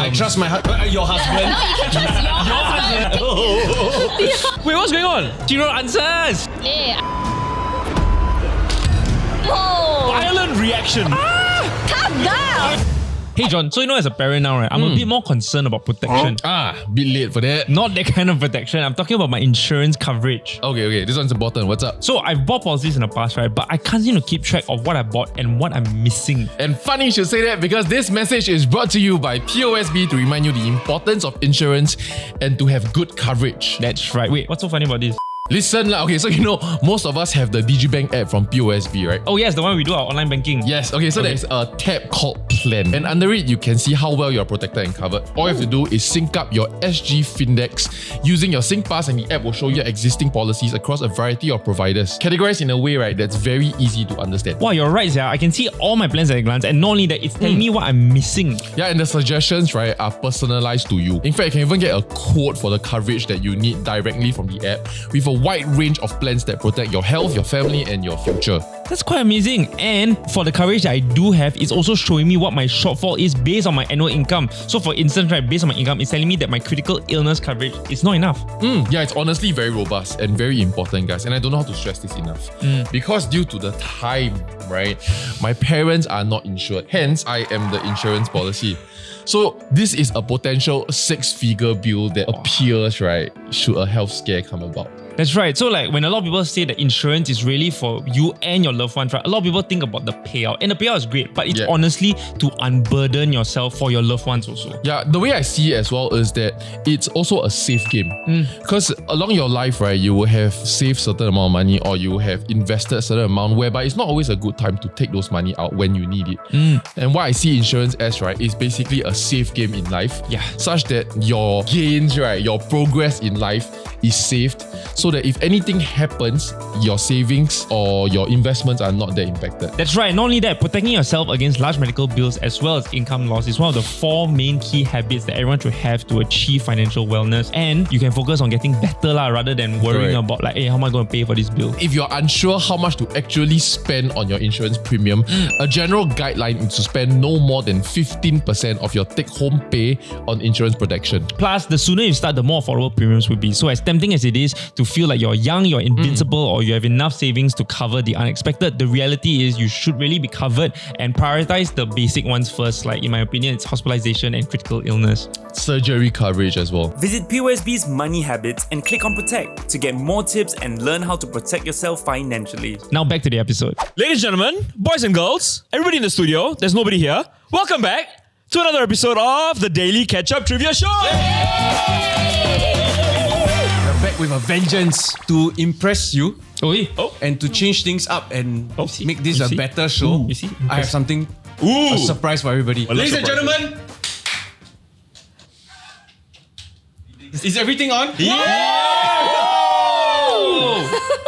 I trust my your husband. No, you can trust your husband. Wait, what's going on? 0 answers. Yeah. Oh, Violent reaction. calm down. Hey John, so as a parent now, right, I'm a bit more concerned about protection. Bit late for that. Not that kind of protection. I'm talking about my insurance coverage. Okay, this one's important. What's up? So I've bought policies in the past, right? But I can't seem to keep track of what I bought and what I'm missing. And funny you should say that because this message is brought to you by POSB to remind you the importance of insurance and to have good coverage. That's right. Wait, what's so funny about this? Listen, okay, so most of us have the DigiBank app from POSB, right? Oh yes, the one we do our online banking. Yes, okay, so there's a tab called Plan. And under it, you can see how well you're protected and covered. All you have to do is sync up your SG Findex using your SingPass, and the app will show you existing policies across a variety of providers. Categorized in a way, right, that's very easy to understand. Wow, you're right, yeah. I can see all my plans at a glance, and not only that, it's telling me what I'm missing. Yeah, and the suggestions, right, are personalized to you. In fact, you can even get a quote for the coverage that you need directly from the app with a wide range of plans that protect your health, your family, and your future. That's quite amazing. And for the coverage that I do have, it's also showing me what my shortfall is based on my annual income. So for instance, right, based on my income, it's telling me that my critical illness coverage is not enough. Yeah, it's honestly very robust and very important, guys. And I don't know how to stress this enough. Because due to the time, right, my parents are not insured. Hence, I am the insurance policy. So this is a potential 6-figure bill that appears, right, should a health scare come about. That's right. So like when a lot of people say that insurance is really for you and your loved ones, right? A lot of people think about the payout. And the payout is great, but it's honestly to unburden yourself for your loved ones also. Yeah, the way I see it as well is that it's also a safe game. Because along your life, right, you will have saved a certain amount of money or you have invested a certain amount whereby it's not always a good time to take those money out when you need it. And what I see insurance as, right, is basically a safe game in life. Yeah. Such that your gains, right, your progress in life is saved so that if anything happens, your savings or your investments are not that impacted. That's right. Not only that, protecting yourself against large medical bills as well as income loss is one of the 4 main key habits that everyone should have to achieve financial wellness. And you can focus on getting better rather than worrying about like, hey, how am I going to pay for this bill? If you're unsure how much to actually spend on your insurance premium, a general guideline is to spend no more than 15% of your take-home pay on insurance protection. Plus, the sooner you start, the more affordable premiums will be. So as tempting as it is to feel like you're young, you're invincible, or you have enough savings to cover the unexpected, the reality is you should really be covered and prioritize the basic ones first. Like in my opinion, it's hospitalization and critical illness. Surgery coverage as well. Visit POSB's Money Habits and click on Protect to get more tips and learn how to protect yourself financially. Now back to the episode. Ladies and gentlemen, boys and girls, everybody in the studio, there's nobody here. Welcome back to another episode of the Daily Ketchup Trivia Show. We're back with a vengeance to impress you Oh, and to change things up and make this a better show. You see? I have something, a surprise for everybody. Ladies and gentlemen, is everything on?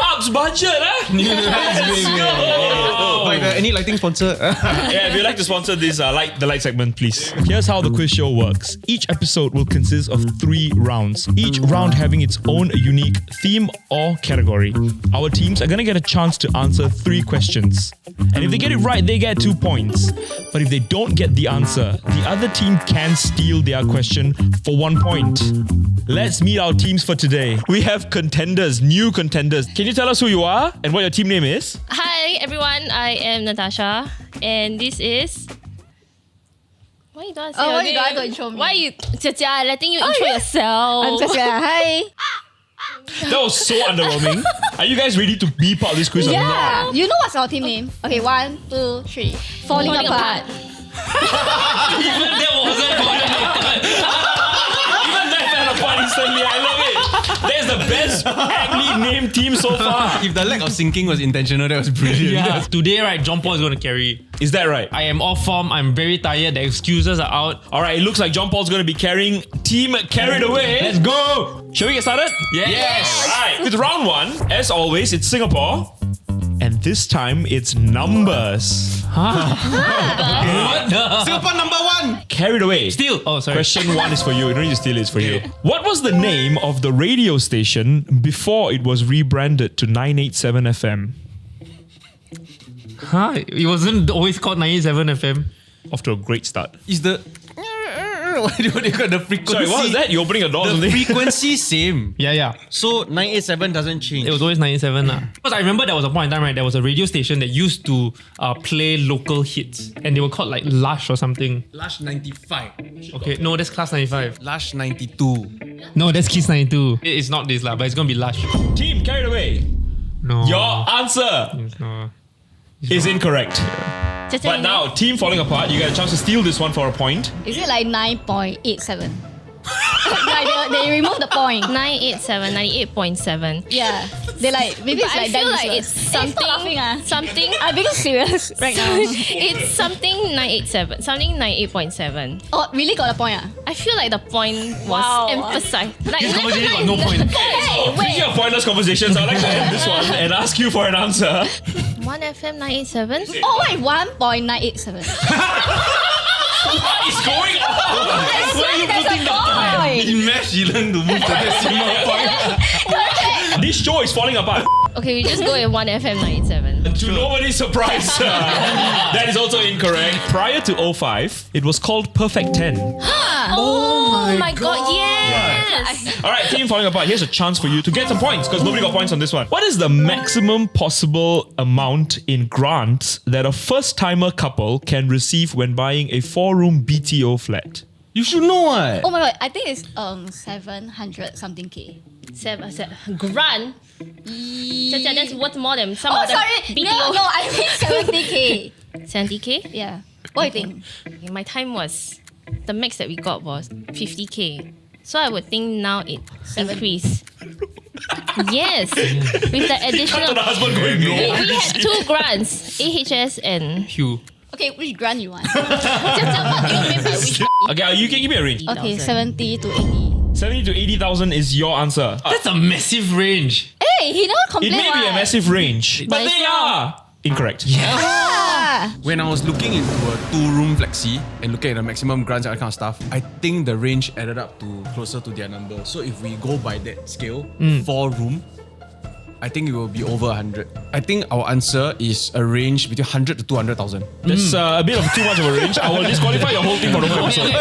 Ups budget, eh? Let's go! Like any lighting sponsor? Yeah, if you'd like to sponsor this the light segment, please. Here's how the quiz show works. Each episode will consist of 3 rounds, each round having its own unique theme or category. Our teams are gonna get a chance to answer 3 questions. And if they get it right, they get 2 points. But if they don't get the answer, the other team can steal their question for 1 point. Let's meet our teams for today. We have contenders, new contenders. Can you tell us who you are and what your team name is? Hi everyone, I am Natasha, and this is. Why you don't say your why name? you don't want to intro me? Why you, Jia, letting you intro yourself? I'm Jessica. Hi. That was so underwhelming. Are you guys ready to beep out this quiz or Yeah. not? You know what's our team name? Okay, 1, 2, 3. Falling apart. Even that wasn't Even that fell apart instantly. I love it. That's the best acne named team so far. If the lack of syncing was intentional, that was brilliant. Yeah. Today, right, John Paul is going to carry. Is that right? I am off form. I'm very tired. The excuses are out. All right, it looks like John Paul's going to be carrying Team Carried Away. Let's go. Shall we get started? Yes. All right, with round 1, as always, it's Singapore. And this time, it's numbers. What the? Singapore number 1. Carried Away. Steal. Oh, sorry. Question 1 is for you. You don't need to steal it, it's for you. What was the name of the radio station before it was rebranded to 987 FM? Huh? It wasn't always called 97 FM. Off to a great start. Is the what do you call the frequency? Sorry, what was that? You opening a door or The something? frequency same. Yeah. So 987 doesn't change. It was always 97 lah. Because I remember there was a point in time, right? There was a radio station that used to play local hits, and they were called like Lush or something. Lush 95. Okay, no, that's Class 95. Lush 92. No, that's Kiss 92. It's not this lah, but it's gonna be Lush. Team carried away. No. Your answer No. is incorrect. Just But now, team falling apart, you get a chance to steal this one for a point. Is it like 9.87? Like they remove the point. 987, 98.7. Yeah. They like, maybe But it's I like feel that like useless. it's Hey, stop laughing, something. I'm being serious right now. It's something 987, something 98.7. Oh, really got a point I feel like the point was Wow. emphasized. Like, This conversation got no point. Hey, Speaking of pointless conversations, I'd like to end this one and ask you for an answer. 1FM 987. Oh wait, 1.987. What is going on? Where are you putting the point? In math, you learn to move the decimal point. This show is falling apart. Okay, we just go with 1FM 987. To nobody's surprise, that is also incorrect. Prior to 05, it was called Perfect 10. Oh my god, yes! All right, team falling apart. Here's a chance for you to get some points because nobody got points on this one. What is the maximum possible amount in grants that a first-timer couple can receive when buying a 4-room BTO flat? You should know what? Oh my god, I think it's 700 something K. Grant? That's worth more than some Oh other sorry, BTO. no, I mean 70K. 70k? Yeah. What do you think? Okay, my time was, the max that we got was 50k. So I would think now it increased. Yes, with the Cut to additional. the husband going no. We had 2 grants, AHS and Hugh. Okay, which grant you want? Just tell what do you mean by which? Okay, you can give me a range. Okay, 80,000. 70 to 80. 70 to 80,000 is your answer. That's a massive range. Hey, he never It complained. may be a massive range, but it's they wrong. are incorrect. Ah. When I was looking into a 2-room flexi and looking at the maximum grants and that kind of stuff, I think the range added up to closer to their number. So if we go by that scale, 4-room, I think it will be over 100. I think our answer is a range between 100 to 200,000. That's a bit of too much of a range. I will disqualify your whole thing for the whole episode.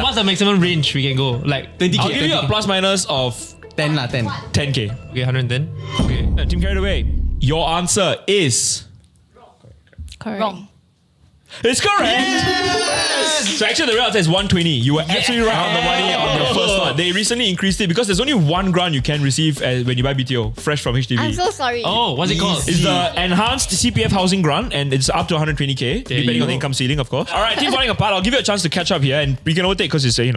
What's the maximum range we can go? Like 20K. I'll give you a plus minus of 10 lah, 10. 10k. okay, 110. Okay. Team carried away. Your answer is correct. Wrong. it's correct. So actually the real answer is 120. You were absolutely right on the money on your first one. They recently increased it because there's only one grant you can receive when you buy BTO, fresh from HDB. I'm so sorry. Oh, what's it called? It's the enhanced CPF housing grant and it's up to 120k, depending on the income ceiling, of course. All right, team falling apart. I'll give you a chance to catch up here and we can overtake because it's, Hey,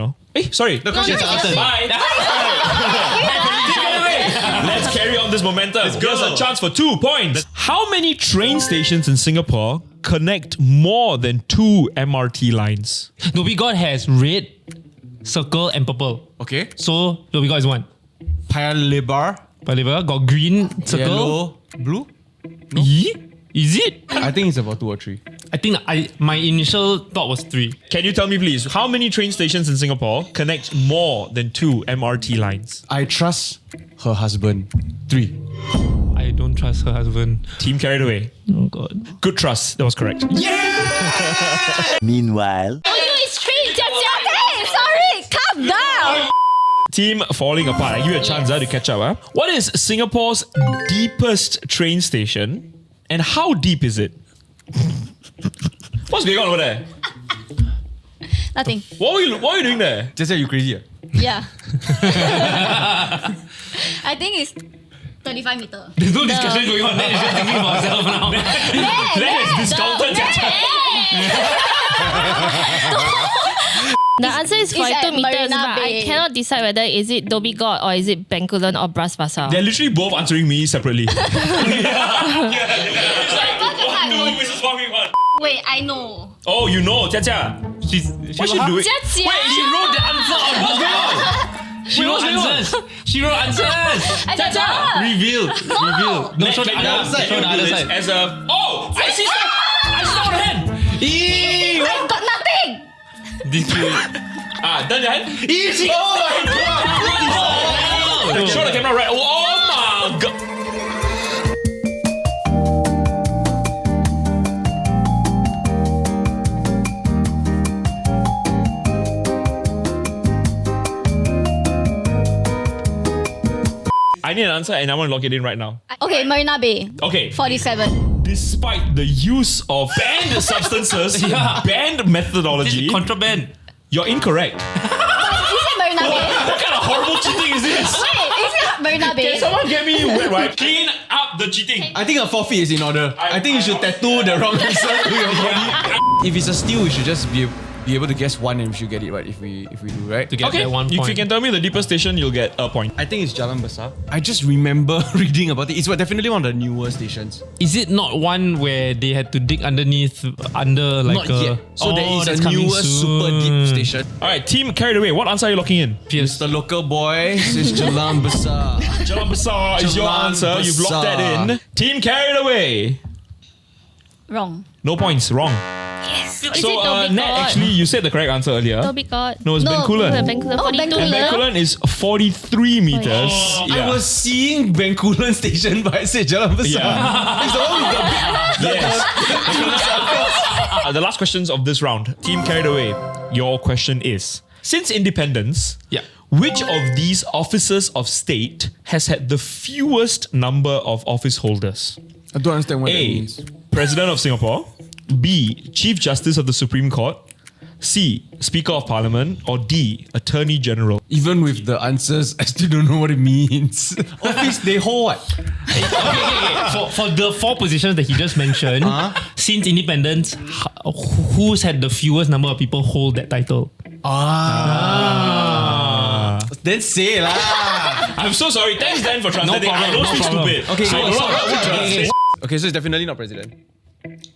sorry. The question's no, answered. Bye. Let's carry on this momentum. Here's a chance for 2 points. How many train stations in Singapore connect more than 2 MRT lines? Dhoby Ghaut has red, circle, and purple. Okay. So Dhoby Ghaut is 1. Paya Lebar, But got green, circle. yellow, blue. Yee? Is it? I think it's about 2 or 3. I think my initial thought was 3. Can you tell me, please, how many train stations in Singapore connect more than 2 MRT lines? I trust her husband. 3. I don't trust her husband. Team carried away. Oh god. Good trust. That was correct. Meanwhile, Oh, it's straight, Hey, sorry, calm down. Team falling apart. I give you a chance to catch up. What is Singapore's deepest train station and how deep is it? What's going on over there? Nothing. What were you doing there? Just say you crazy. Yeah. I think it's 35 meter. There's no discussion going on. Nat is just thinking for herself now. That is discounted. The answer is 42 at meters, Marina but I Bay. cannot decide whether is it Dhoby Ghaut or is it Bencoolen or Bras Basah. They're literally both answering me separately. It's like, Mrs. Wang Ming Wan. Wait, I know. Oh, you know, Jia Jia. What's she doing? Jia Jia. Wait, she wrote the answer on what's going on. She wrote answers. She wrote answers. I don't know. Reveal. No, show the other side. Show the other side. As a I see stuff. I saw her hand. Eee, I've got nothing. this cute. Done your hand. Easy. Oh my god. Show the camera right. Oh my god. I need an answer and I want to lock it in right now. Okay, Marina Bay. Okay. 47. Despite the use of banned substances, banned methodology, Contraband. you're incorrect. Is it Marina Bay? What kind of horrible cheating is this? Wait, is it Marina Bay? Can someone get me wet wipe? Clean up the cheating. I think a forfeit is in order. I think you should tattoo the wrong answer to your body. If it's a steal, we should just be able to guess one and we should get it right if we do, right? To get that 1 point. If you can tell me the deepest station, you'll get a point. I think it's Jalan Besar. I just remember reading about it. It's definitely one of the newer stations. Is it not one where they had to dig under like Not yet. So there is a newer super deep station. Alright, team carried away. What answer are you locking in? It's the local boy. It's Jalan Besar. Jalan Besar is your Jalan answer. You've locked that Besar. in. Team carried away. Wrong. No points. Wrong. Yes. Is So it Dhoby Nat, Ghaut? actually, you said the correct answer earlier. Dhoby Ghaut. No, it's No, Bencoolen. Bencoolen, Oh, 42. Bencoolen. Bencoolen is 43 meters. I was seeing Bencoolen station, but I said Jalan Besar. Yeah. It's the one with the big. Yes. The last questions of this round. Team carried away. Your question is: since independence, Yeah. which of these officers of state has had the fewest number of office holders? I don't understand what that A. means. President of Singapore. B. Chief Justice of the Supreme Court. C. Speaker of Parliament. Or D. Attorney General. Even with the answers, I still don't know what it means. Office, they hold what? Okay. For the 4 positions that he just mentioned, since independence, who's had the fewest number of people hold that title? Then say lah. I'm so sorry. Thanks, Dan, for translating. I don't speak stupid. Okay, So so- I don't know how to translate. Okay, so it's definitely not president.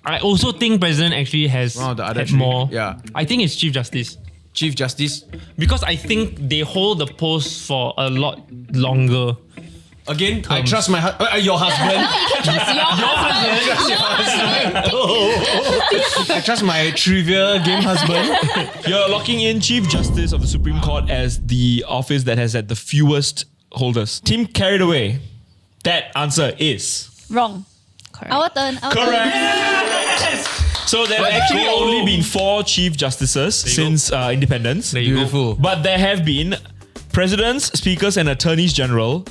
I also think President actually has One of the other had three. more. Yeah. I think it's Chief Justice. Chief Justice. Because I think they hold the post for a lot longer. Again, I trust my your husband. I trust my trivia game husband. You're locking in Chief Justice of the Supreme Court as the office that has had the fewest holders. Team carried away. That answer is Wrong. Correct. Our turn. correct. So there have actually only been 4 Chief Justices since independence. There you Beautiful. But there have been presidents, speakers, and attorneys general.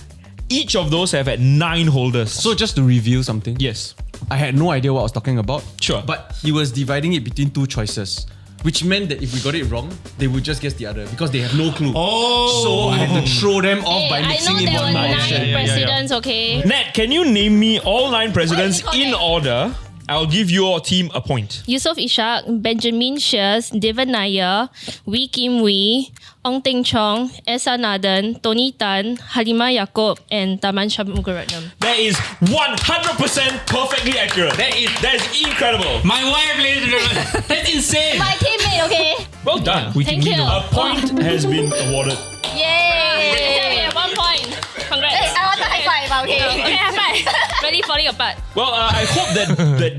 Each of those have had 9 holders. So just to review something. yes. I had no idea what I was talking about. Sure. But he was dividing it between 2 choices. Which meant that if we got it wrong, they would just guess the other because they have no clue. Oh. So I had to throw them off Hey, by I mixing know in there were one 9 option. presidents, okay? Nat, can you name me all 9 presidents Why is it in called order? I'll give your team a point. Yusof Ishak, Benjamin Sheares, Devan Nair, Wee Kim Wee, Ong Teng Chong, Esa Nathan, Tony Tan, Halimah Yacob, and Taman Shanmugaratnam. That is 100% perfectly accurate. That is incredible. My wife, ladies and gentlemen. That's insane. My teammate, okay? Well done. Thank you. A point has been awarded. Yeah, we Yay! have 1 point. Congrats. Hey, I want a high five, okay? Okay, high five. Really falling apart. Well, I hope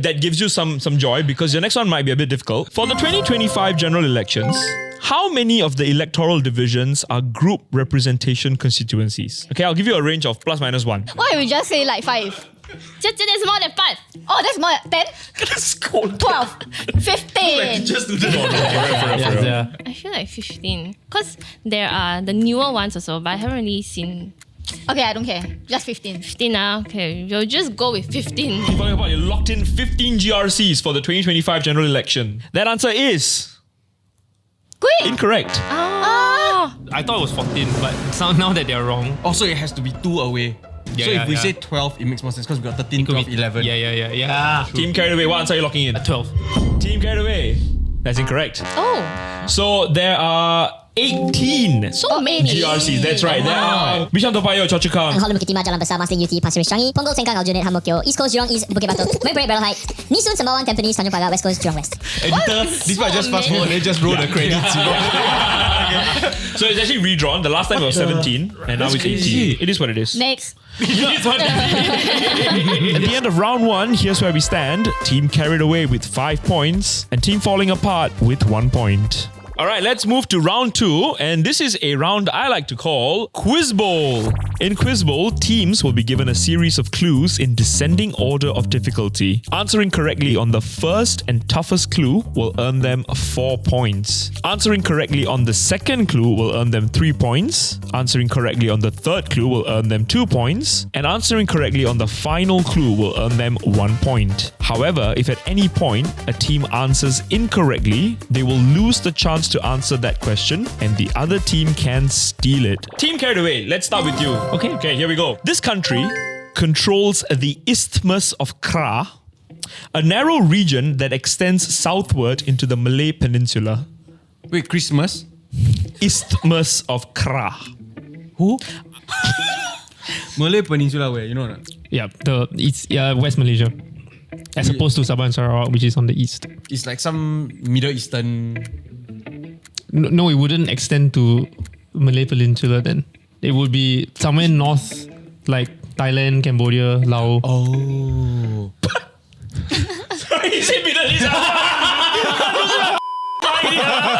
that gives you some joy because your next one might be a bit difficult. For the 2025 general elections, how many of the electoral divisions are group representation constituencies? Okay, I'll give you a range of plus minus 1. Why we just say like 5? There's more than 5. Oh, that's more 10? 12? 15? Just do that. Yeah. I feel like 15. Because there are the newer ones also, but I haven't really seen Okay, I don't care. Just 15. 15 now. Okay, we'll just go with 15. You locked in 15 GRCs for the 2025 general election. That answer is Quick! incorrect. Oh. I thought it was 14, but now that they're wrong. Also, it has to be 2 away. Yeah, so yeah, if we yeah. say 12, it makes more sense because we got 13, Could 12, be- 11. Yeah. Team carried away. What answer are you locking in? 12. Team carried away. That's incorrect. Oh, So there are 18 so many. GRCs. That's right. There are Bishan Toa Payoh, Choa Chu Kang. Holland Bukit Timah, Jalan Besar, Marsiling UT, Pasir Ris Changi, Punggol, Sengkang, Aljunied, Ang Mo Kio, East Coast, Jurong East, Bukit Batok, Marine Parade, Braddell Heights, Nee Soon, Sembawang, Tampines, Tanjong Pagar, West Coast, Jurong West. Editor, this part just fast forward, they just roll the credits. You know? So it's actually redrawn. The last time it was 17 and now it's 18. It is what it is. Next. It is what it is. At the end of round 1, here's where we stand. Team carried away with 5 points and team falling apart with 1 point. All right, let's move to round 2. And this is a round I like to call Quiz Bowl. In Quiz Bowl, teams will be given a series of clues in descending order of difficulty. Answering correctly on the first and toughest clue will earn them 4 points. Answering correctly on the second clue will earn them 3 points. Answering correctly on the third clue will earn them 2 points. And answering correctly on the final clue will earn them 1 point. However, if at any point a team answers incorrectly, they will lose the chance to answer that question and the other team can steal it. Team carried away, let's start with you. Okay, here we go. This country controls the Isthmus of Kra, a narrow region that extends southward into the Malay Peninsula. Wait, Christmas? Isthmus of Kra. Who? Malay Peninsula where? You know or not? Yeah, it's West Malaysia. As opposed to Sabah and Sarawak, which is on the east. It's like some Middle Eastern... No, it wouldn't extend to Malay Peninsula then. It would be somewhere north, like Thailand, Cambodia, Laos. Oh. Sorry, he said Middle East.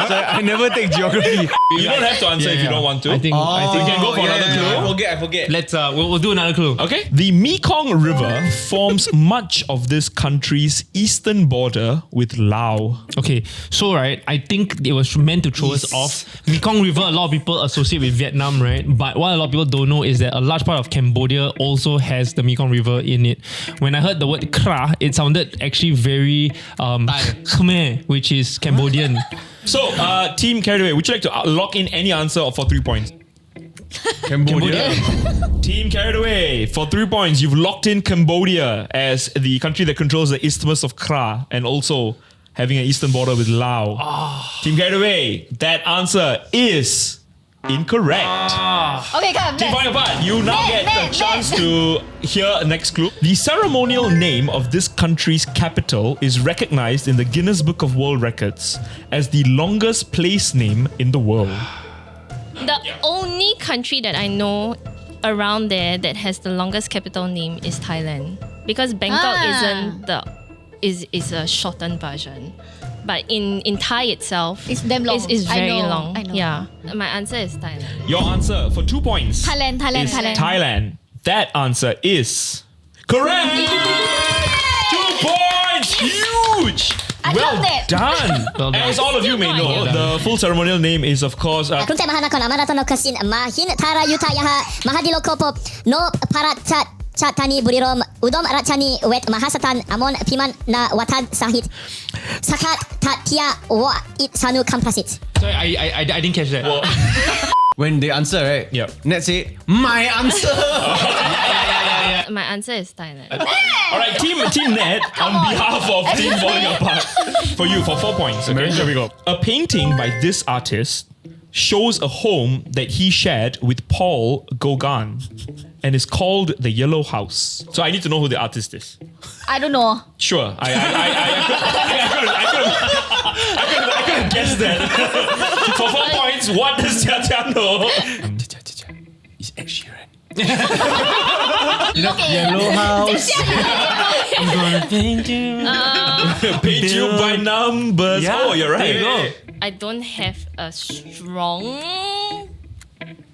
Sorry, I never take geography. You don't have to answer if you don't want to. I think we can go for another clue. I forget. let's we'll do another clue. Okay. The Mekong River forms much of this country's eastern border with Laos. Okay, so right, I think it was meant to throw us off. Mekong River, a lot of people associate with Vietnam, right? But what a lot of people don't know is that a large part of Cambodia also has the Mekong River in it. When I heard the word Kra, it sounded actually very Khmer, which is Cambodian. So, team carried away. Would you like to lock in any answer for 3 points? Cambodia. Team carried away for 3 points. You've locked in Cambodia as the country that controls the Isthmus of Kra and also having an eastern border with Laos. Team carried away. That answer is incorrect. Okay, come. Team falling apart. You now get the chance to hear the next clue. The ceremonial name of this country's capital is recognized in the Guinness Book of World Records as the longest place name in the world. The only country that I know around there that has the longest capital name is Thailand, because Bangkok is a shortened version. But in Thai itself, It's damn long. It's very I know, long. I know. Yeah, my answer is Thailand. Your answer for 2 points Thailand. is Thailand. That answer is correct. 2 points. Huge. I Well love that. done. Well done. As all of you may know, the full ceremonial name is of course Kuntai Mahanakon Amaratono Kasin Mahin Tara Yutayaha Mahadilo Kopo No Parat Chatani Burirom Udom Ratchani Wet Mahasatan Amon Piman Na Watad Sahit Sakat Tatia Wa It Sanu Kampasit. Sorry, I didn't catch that. When they answer, right? Yep. Ned say, my answer. My answer is Thailand. all right, team Ned on behalf of Team Falling Apart for you for 4 points. Okay, here we go. A painting by this artist shows a home that he shared with Paul Gauguin and is called the Yellow House. So I need to know who the artist is. I don't know. Sure, I couldn't guess that. For 4 points, what does Jia Jia know? It's Ed Sheeran. Yellow House. I'm gonna paint you. Paint you by numbers. Yeah, Oh, you're right. there you go. I don't have a strong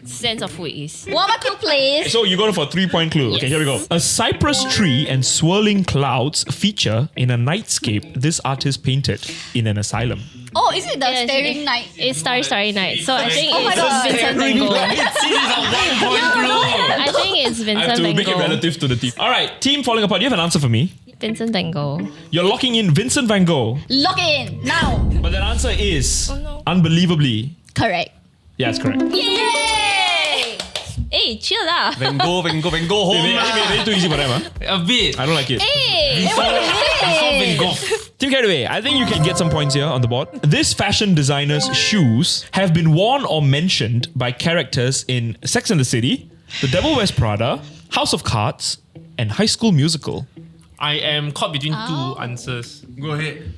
sense of who it is. One more clue, please. So you go for a 3-point clue. Okay, here we go. A cypress tree and swirling clouds feature in a nightscape this artist painted in an asylum. Oh, is it the Yes, staring night? It's Starry Night. So I think Oh my it's God. Vincent Van Gogh. I think it's I have Vincent to Van make it Gogh. relative to the team. All right, team Falling Apart, do you have an answer for me? Vincent Van Gogh. You're locking in Vincent Van Gogh, Lock in now. but that answer is no. unbelievably. Correct. Yeah, it's correct. Yay! Hey, chill lah. Van Gogh, home. Maybe too easy for them, huh? A bit. I don't like it. Hey! Team carried away. I think you can get some points here on the board. This fashion designer's shoes have been worn or mentioned by characters in Sex and the City, The Devil Wears Prada, House of Cards, and High School Musical. I am caught between two answers. Go ahead.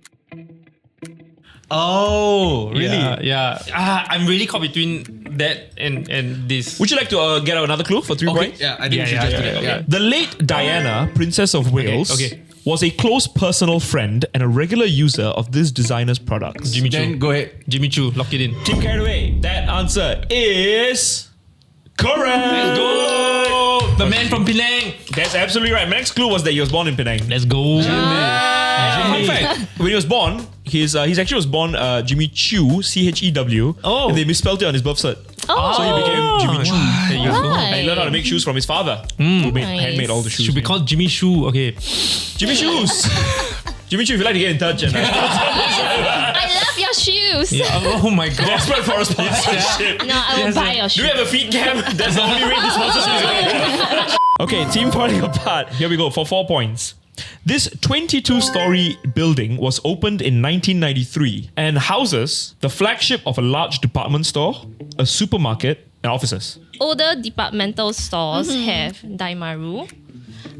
Oh, really? Yeah. I'm really caught between that and this. Would you like to get out another clue for 3 points? Yeah, I think we should just do that. yeah. Okay. The late Diana, Princess of Wales, Okay. was a close personal friend and a regular user of this designer's products? Jimmy Choo. Then go ahead. Jimmy Choo, lock it in. Team carried away. That answer is correct. Let's go! The man from Penang. That's absolutely right. My next clue was that he was born in Penang. Let's go. Fun fact: when he was born, he actually was born Jimmy Chew, Chew. Oh. And they misspelled it on his birth cert. Oh. So he became Jimmy Chew. There you go. And he learned how to make shoes from his father, who handmade all the shoes. Should be called Jimmy Shoe. Okay. Jimmy Shoes. Jimmy Chew, if you'd like to get in touch, and I love your shoes. Yeah. Oh my god. desperate for a sponsorship. No, I will buy your Do shoes. we have a feed cam? That's the only way this sponsorship is. Okay, team falling apart. Here we go for 4 points. This 22-story building was opened in 1993 and houses the flagship of a large department store, a supermarket, and offices. Older departmental stores have Daimaru.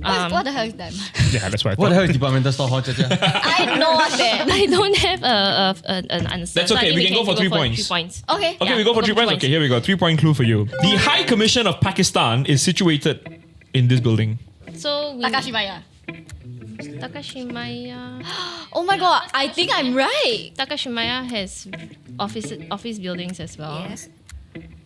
What the hell is that? Yeah, that's right. What the hell is departmental store? I know what's that. I don't have an answer. That's So okay, I think we can go for 3 points. 3 points. Okay. Okay, Yeah, we go for 3 points. Okay, here we go. 3-point clue for you. The High Commission of Pakistan is situated in this building. So we, Takashimaya. Takashimaya. Oh my god, I think I'm right. Takashimaya has office buildings as well. Yes.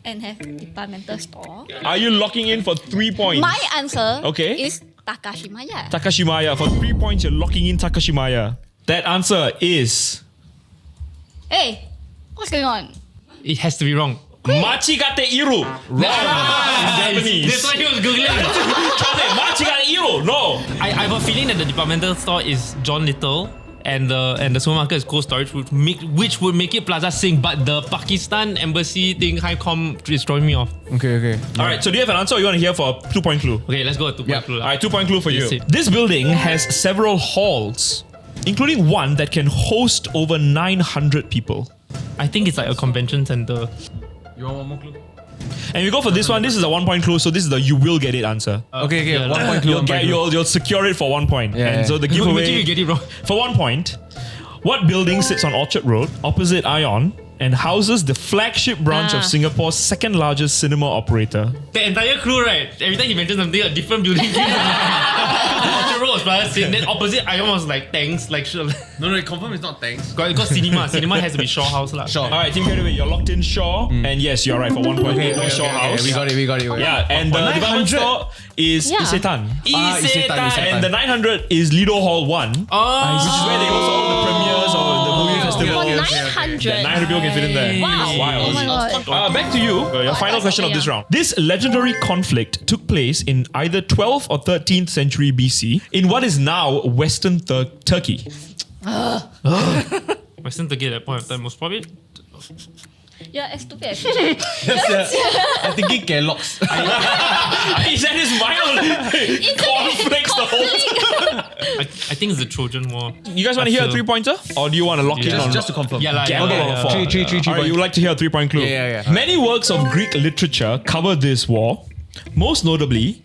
And have departmental store. Are you locking in for 3 points? My answer Okay. is Takashimaya. Takashimaya. For 3 points, you're locking in Takashimaya. That answer is Hey, what's going on? It has to be wrong. Machigate Iru. Wrong. Japanese. That's why he was googling. Machigate Iru. No. I have a feeling that the departmental store is John Little and the supermarket is Cold Storage, which would make it Plaza Sing, but the Pakistan embassy thing, Highcom, is throwing me off. Okay. All right, so do you have an answer or you want to hear for a 2-point clue? Okay, let's go with 2-point clue. All right, 2-point clue for you. Yes, This building has several halls, including one that can host over 900 people. I think it's like a convention center. You want one more clue? And we go for this one. This is a 1-point clue, so this is the you will get it answer. Okay. Yeah, 1 point clue. You'll secure it for 1 point. Yeah, and yeah. so the Imagine giveaway you get it wrong. for 1 point. What building sits on Orchard Road opposite Ion and houses the flagship branch of Singapore's second largest cinema operator? The entire clue, right? Every time he mentions something, a different building. Orchard Road was Plaza Sing. Then opposite Ion was like tanks, like sure. No, confirm it's not thanks. Got cinema. Cinema has to be Shaw House lah. Shaw. All right, Team Carriway, you're locked in Shaw. And yes, you're right for 1 point. Shaw House. We got it. Yeah, and the department 900. store is Yeah. Isetan. Isetan. And the 900 is Lido Hall 1, which is where they host all the premieres of the movie festival. For 900. Yeah, 900 people can fit in there. Wow. Wild. Oh my god. Back to you, your final question of this round. This legendary conflict took place in either 12th or 13th century BC in what is now Western Turkey. Western Turkey at that point of time was probably. You're stupid. I'm thinking Kellogg's. Is that his mind? Conflicts the whole time. I think it's the Trojan War. You guys want to hear a 3-pointer? Or do you want to lock in on Just to confirm. Yeah, like, gamble on a 4? yeah. Three All right, you would like to hear a 3-point clue? Yeah. Many works of Greek literature cover this war, most notably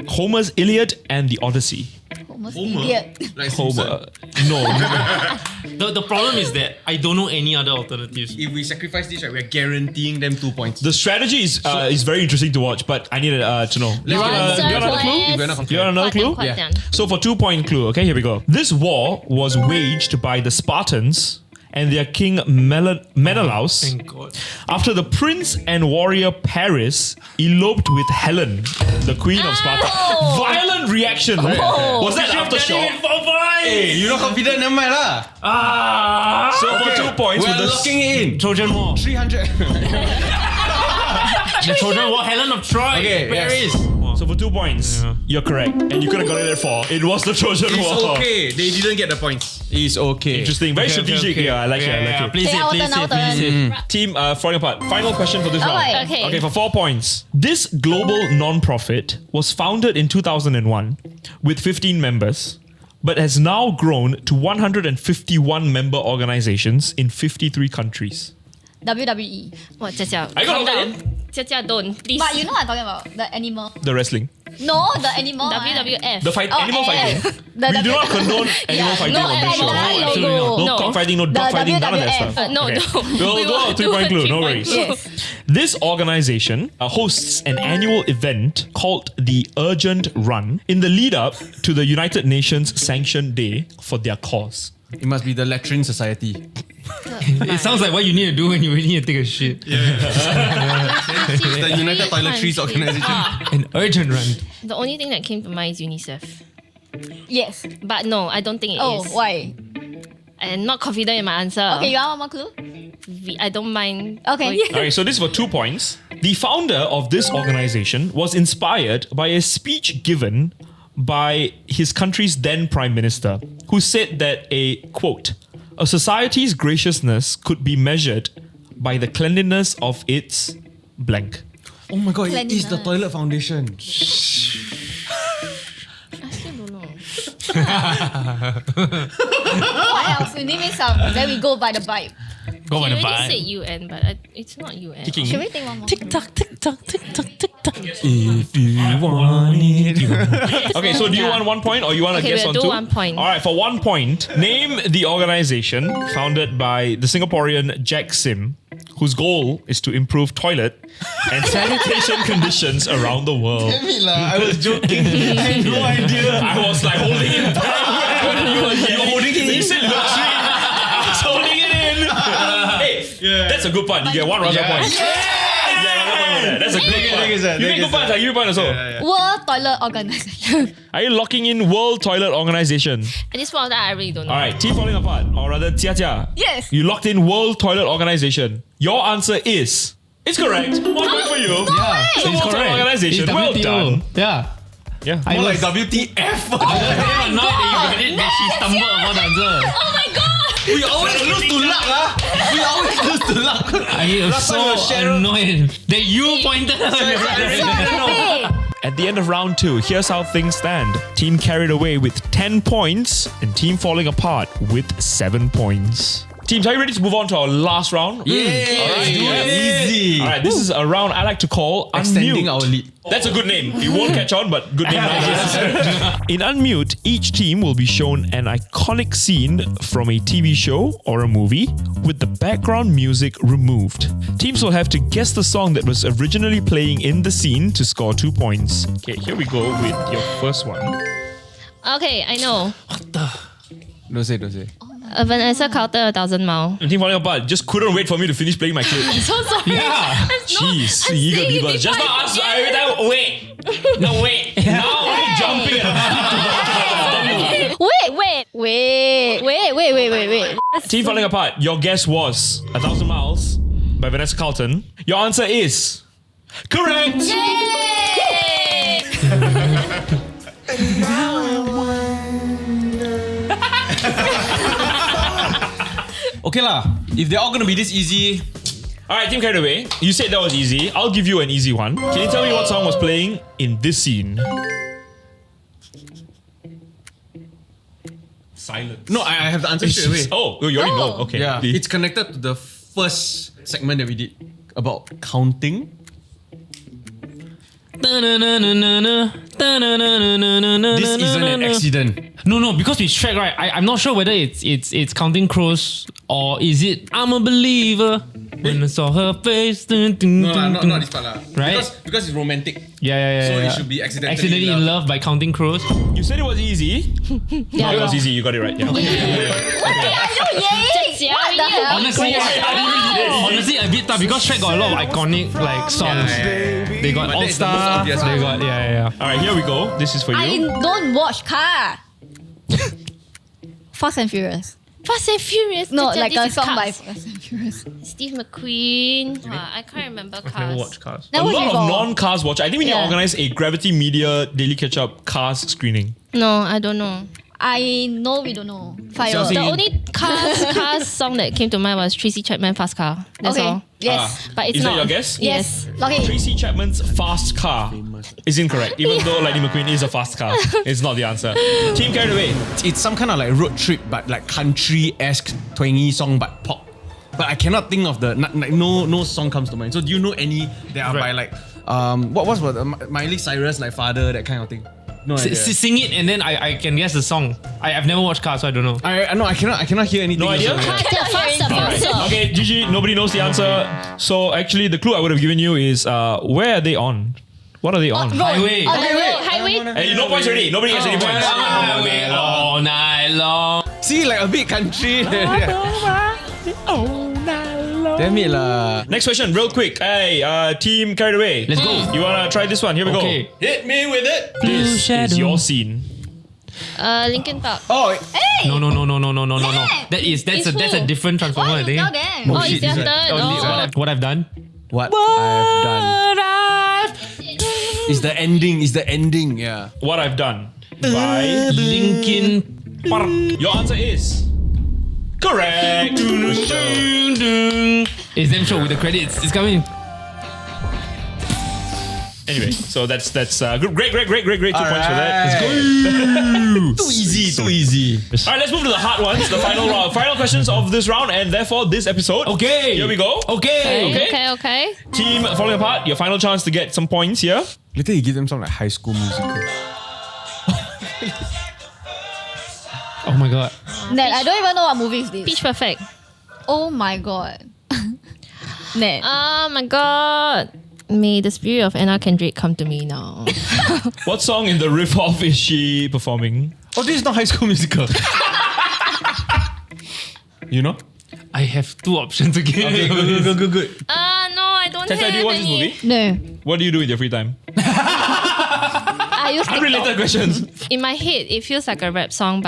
Homer's Iliad and the Odyssey. Almost idiot. Like Homer. No. The problem is that I don't know any other alternatives. If we sacrifice this, right, we're guaranteeing them 2 points. The strategy is very interesting to watch, but I need to know. Let's Answer, do you want another clue? please. If we're not You want another clue? Quite done. So for 2-point clue, okay, here we go. This war was waged by the Spartans and their king Menelaus Thank God. after the prince and warrior Paris eloped with Helen, the queen of Sparta. Violent reaction. Right? Was that aftershock? Hey, you're not confident, never mind lah. So for 2 points, We're with locking it in. Trojan War. 300. The Trojan War, Helen of Troy. Okay, Paris. yes. So for 2 points, you're correct. And you could have got it at 4. It was the Trojan It's War. okay. They didn't get the points. It's okay. Interesting. Very strategic here. I like it. I like it. Please Hey, our turn, our turn. Team falling apart. Final question for this round. Alright. Okay. Okay, for 4 points. This global non-profit was founded in 2001 with 15 members, but has now grown to 151 member organizations in 53 countries. WWE. What, Jia? I got Calm that down. in. Jia, don't, please. But you know what I'm talking about? The animal. The wrestling. No, the animal. WWF. The fight, animal fighting. The We do not condone animal fighting no on this show. animal fighting. No No. cockfighting, no dog fighting, none of that WWF. stuff. No, Okay. no. We'll go on 3-point clue, no worries. Yes. This organization hosts an annual event called the Urgent Run in the lead up to the United Nations Sanctioned Day for their cause. It must be the Latrine Society. It sounds like what you need to do when you really need to take a shit. The United Toiletries Organization. An urgent run. The only thing that came to mind is UNICEF. Yes. But no, I don't think it is. Oh, why? I'm not confident in my answer. Okay, you want one more clue? I don't mind. Okay. Alright, so this is for 2 points. The founder of this organization was inspired by a speech given by his country's then Prime Minister, who said that a society's graciousness could be measured by the cleanliness of its blank. Oh my god, it is the Cleanliness. Toilet Foundation. I still don't know. What else? We name it some. Then we go by the vibe. Go on You the already vibe. said UN, but it's not UN. Should we take one more? Tick tock, tick tock, tick tock, tick tock. Okay, so do you want 1 point or you want to Okay, guess we'll on do 2? 1 point. Alright, for 1 point, name the organization founded by the Singaporean Jack Sim, whose goal is to improve toilet and sanitation conditions around the world. I was joking. I had no idea. I was like holding it back. You were holding it in. You said luxury. I was holding it in. Hey, that's a good point. You get 1 round point. Yeah, that's a good point. You get good points. I give you a point also. World Toilet Organization. Are you locking in World Toilet Organization? At this point of time, I really don't know. Alright, team falling apart. Or rather, Jia. Yes. You locked in World Toilet Organization. Your answer is... It's correct. 1 point for you. Yeah, So World Toilet Organization. It's Well WTO. done. Yeah. Yeah. I More was like WTF. I was damn annoyed that you got it, that she stumbled upon the answer. Oh my god! We always lose to luck, We always lose to luck. I am Last time so was Cheryl. annoyed that you pointed out. At the end of round 2, here's how things stand. Team carried away with 10 points and team falling apart with 7 points. Teams, are you ready to move on to our last round? Easy. Alright, this is a round I like to call Extending Unmute. our lead. That's a good name. It won't catch on, but good name nonetheless. In Unmute, each team will be shown an iconic scene from a TV show or a movie with the background music removed. Teams will have to guess the song that was originally playing in the scene to score 2 points. Okay, here we go with your first one. Okay, I know. Don't say. Vanessa Carlton, 1,000 Mile. Team falling apart just couldn't wait for me to finish playing my clip. So sorry. Yeah. Jeez, eager people. Just not answer every time. Wait. No, wait. Now we're jumping Wait. Team falling apart. Your guess was 1,000 Miles by Vanessa Carlton. Your answer is correct. Yay! Okay lah. If they're all gonna be this easy, All right, team carried away. You said that was easy. I'll give you an easy one. Can you tell me what song was playing in this scene? Silence. no, I have the answer straight away. Oh, you already know. Okay. Yeah, it's connected to the first segment that we did about counting. This isn't an accident. No, because with Shrek, right? I'm not sure whether it's Counting Crows or is it I'm a Believer when I saw her face. No, not this part lah. Right? Because it's romantic. Yeah. So it should be accidentally in love by Counting Crows. You said it was easy. Yeah, It was easy. You got it right. Yeah. Honestly, a bit tough because Shrek got a lot of iconic like songs. They got But All that's the most Star. obvious They one. got yeah. All right, here we go. This is for I you. don't watch car. Fast and Furious. Fast and Furious. No, This like a is song by Cars. Fast and Furious. Steve McQueen. Wow, I can't remember Cars. Cars. Never a lot before. of non-cars watch. I think we need to Yeah. organize a Gravity Media Daily Ketchup Cars screening. No, I don't know. I know we don't know. Fireworks. The only Cars song that came to mind was Tracy Chapman Fast Car. That's Okay. all. Yes. But it's Is that not. your guess? Yes. Okay. Tracy Chapman's Fast Car is incorrect, even though Lightning McQueen is a fast car. It's not the answer. Team carried away. It's some kind of like road trip, but like country-esque twangy song, but pop. but I cannot think of no song comes to mind. So do you know any that are by like what Miley Cyrus, like Father, that kind of thing? No idea. Sing it and then I can guess the song. I've never watched Cars, so I don't know. I cannot hear anything. No idea? Faster. Okay, Gigi, nobody knows the answer. So actually, the clue I would have given you is where are they on? What are they on? Highway. Highway. Hey, no points already. Nobody gets any points. Highway all night long. See, like a big country. Damn it lah. Next question, real quick. Hey, team Carried Away. Let's go. You wanna try this one? Here we Okay. go. Hit me with it. This is your scene. Linkin Park. Oh, No. That's a different transformer, I think. Oh, it's your turn. What I've done? what I've done. It's the ending. Yeah. What I've done by Linkin Park. Your answer is correct. It's them show with the credits. It's coming. Anyway, so that's great. 2 points for that. Let's go. Too easy. All right, let's move to the hard ones. The final round, final questions of this round, and therefore this episode. Okay. Here we go. Okay. Okay. Team Falling Apart, your final chance to get some points here. Later you give them some like high school musical. Oh my god. Ned, I don't even know what movie is this. Pitch Perfect. Oh my god. Ned. Oh my god. May the spirit of Anna Kendrick come to me now. What song in the riff-off is she performing? Oh, this is not High School Musical. You know? I have 2 options again. Okay, good. No, I don't Tessa, have do you watch this any. movie? No. What do you do in your free time? I use Unrelated questions. In my head, it feels like a rap song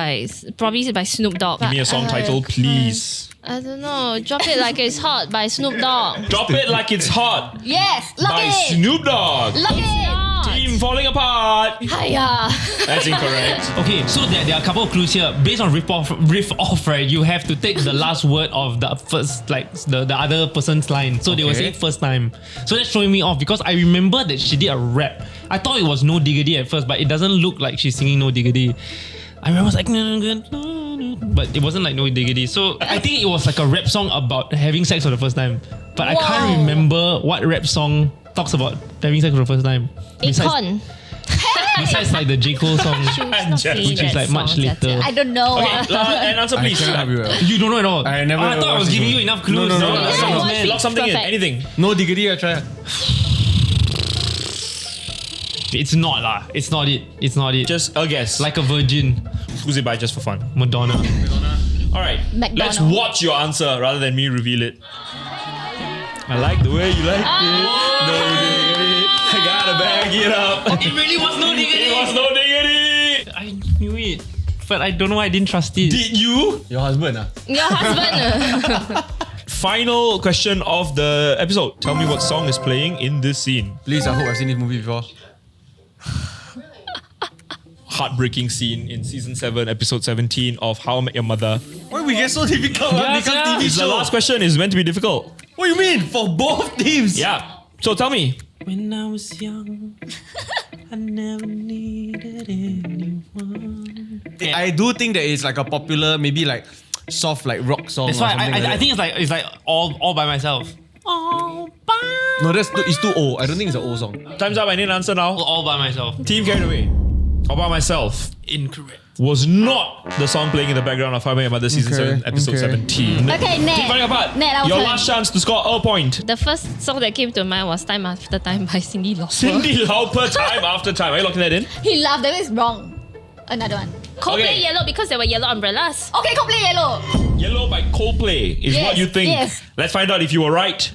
probably by Snoop Dogg. Give me a song title, please. I don't know. Drop It Like It's Hot by Snoop Dogg. Drop It Like It's Hot Yes. Lock by it. Snoop Dogg. Lock it. Team Falling Apart. Hiya. That's incorrect. Okay, so there are a couple of clues here. Based on riff off, right? You have to take the last word of the first, like the other person's line. So they will say it first time. So that's throwing me off because I remember that she did a rap. I thought it was No Diggity at first, but it doesn't look like she's singing No Diggity. I remember it was like, but it wasn't like No Diggity. So I think it was like a rap song about having sex for the first time. But I can't remember what rap song talks about having sex for the first time. Akon. Besides like the J. Cole song, which is like much later. I don't know. Okay, an answer please. You don't know at all. I never I thought I was watched giving it. you enough clues. No. man. Lock something in. Perfect. Anything. No Diggity, I try. It's not lah. It's not it. Just a guess. Like a virgin. Who's it by just for fun? Madonna. All right. McDonald's. Let's watch your answer rather than me reveal it. I like the way you like it. No diggity. I gotta bag it up. It really was No Diggity. It was No diggity. I knew it. But I don't know why I didn't trust it. Did you? Your husband, Your husband. Final question of the episode. Tell me what song is playing in this scene. Please, I hope I've seen this movie before. Heartbreaking scene in season 7, episode 17 of How I Met Your Mother. Why we get so difficult? Because TV The show. last question is meant to be difficult. What do you mean? For both teams? Yeah. So tell me. When I was young, I never needed anyone. I do think that it's like a popular, maybe like soft like rock song. That's or why something like I that. think it's like all by myself. All by No, it's too old. I don't think it's an old song. Time's up. I need an answer now. all by myself. Team Carried Away. All by myself. Incorrect. Was not the song playing in the background of How I Met Your Mother season 7, episode 17. Okay, Ned. Team Falling Apart. Ned, our Your turn. last chance to score a point. The first song that came to mind was Time After Time by Cyndi Lauper. Cyndi Lauper, Time After Time. Are you locking that in? He laughed. That is wrong. Another one. Coldplay Okay. Yellow because there were yellow umbrellas. Okay, Coldplay Yellow. Yellow by Coldplay is Yes, what you think. yes. Let's find out if you were right.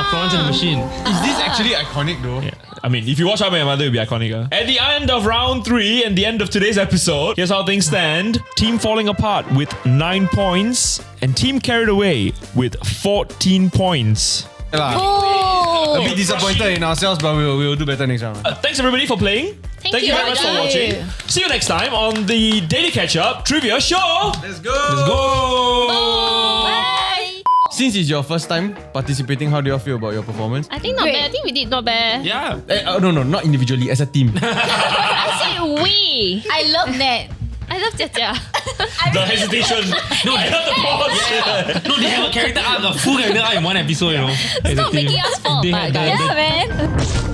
Florence and the Machine. Is this actually iconic though? Yeah. I mean, if you watch How I Met Your Mother, it would be iconic. At the end of round 3 and the end of today's episode, here's how things stand. Team Falling Apart with 9 points and Team Carried Away with 14 points. A bit disappointed in ourselves, but we'll do better next round. Thanks everybody for playing. Thank you you. very much for watching. See you next time on the Daily Ketchup Trivia Show. Let's go! Go! Since it's your first time participating, how do you feel about your performance? I think not bad. I think we did not bad. Yeah. No, not individually, as a team. I said we. I love Ned. I I love Jia Jia. The hesitation. No, I love the pause. No, they have a character arc, a full character arc in one episode, you know. Stop making us fall apart, guys. Yeah, man.